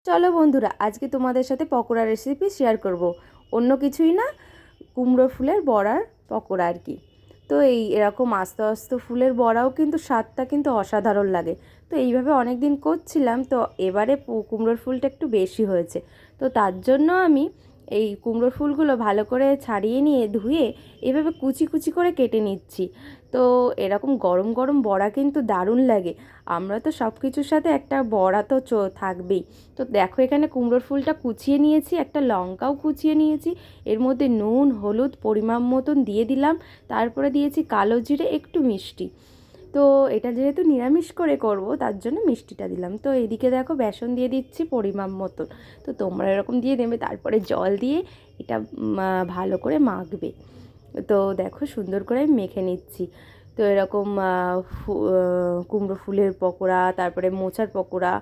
চলো বন্ধুরা, আজকে তোমাদের সাথে পকোড়া রেসিপি শেয়ার করব। অন্য কিছুই না, কুমড়ো ফুলের বড়ার পকোড়া আর কি। তো এরকম আস্তে আস্তে ফুলের বড়াও কিন্তু স্বাদটা কিন্তু অসাধারণ লাগে। তো এইভাবে অনেক দিন করছিলাম, তো এবারে কুমড়োর ফুলটা একটু বেশি হয়েছে। তো তার জন্য আমি এই কুমড়োর ফুলগুলো ভালো করে ছাড়িয়ে নিয়ে ধুয়ে এভাবে কুচি কুচি করে কেটে নিচ্ছি। তো এরকম গরম গরম বড়া কিন্তু দারুণ লাগে। আমরা তো সব কিছুর সাথে একটা বড়া তো থাকবেই। তো দেখো, এখানে কুমড়োর ফুলটা কুচিয়ে নিয়েছি, একটা লঙ্কাও কুচিয়ে নিয়েছি, এর মধ্যে নুন হলুদ পরিমাণ মতন দিয়ে দিলাম, তারপরে দিয়েছি কালো জিরে, একটু মিষ্টি। তো এটা যেহেতু নিরামিষ করে করব, তার জন্য মিষ্টিটা দিলাম। তো এদিকে দেখো বেসন দিয়ে দিচ্ছি পরিমাণ মতন। তো তোমরা এরকম দিয়ে দেবে, তারপরে জল দিয়ে এটা ভালো করে মাখবে। তো দেখো সুন্দর করে আমি মেখে নিচ্ছি। তো এরকম কুমড়ো ফুলের পকোড়া, তারপরে মোচার পকোড়া,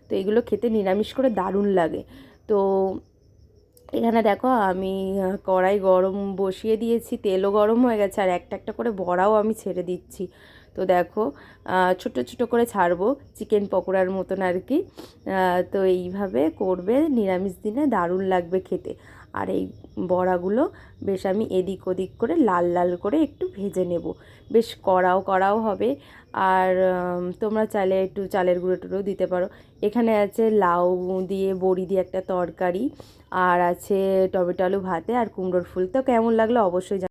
তো এগুলো খেতে নিরামিষ করে দারুণ লাগে। তো এখানে দেখো আমি কড়াই গরম বসিয়ে দিয়েছি, তেলও গরম হয়ে গেছে, আর একটা একটা করে বড়াও আমি ছেড়ে দিচ্ছি। তো দেখো ছোট ছোট করে ছাড়বো, চিকেন পকোড়ার মতন আর কি। তো এইভাবে করবে, নিরামিষ দিনে দারুণ লাগবে খেতে। আর এই বড়াগুলো বেশ আমি এদিক ওদিক করে লাল লাল করে একটু ভেজে নেব, বেশ কড়াও কড়াও হবে। আর তোমরা চাইলে একটু চালের গুঁড়ো টুড়োও দিতে পারো। এখানে আছে লাউ দিয়ে বড়ি দিয়ে একটা তরকারি, আর আছে টমেটো আলু ভাতে, আর কুমড়োর ফুল। তো কেমন লাগলো অবশ্যই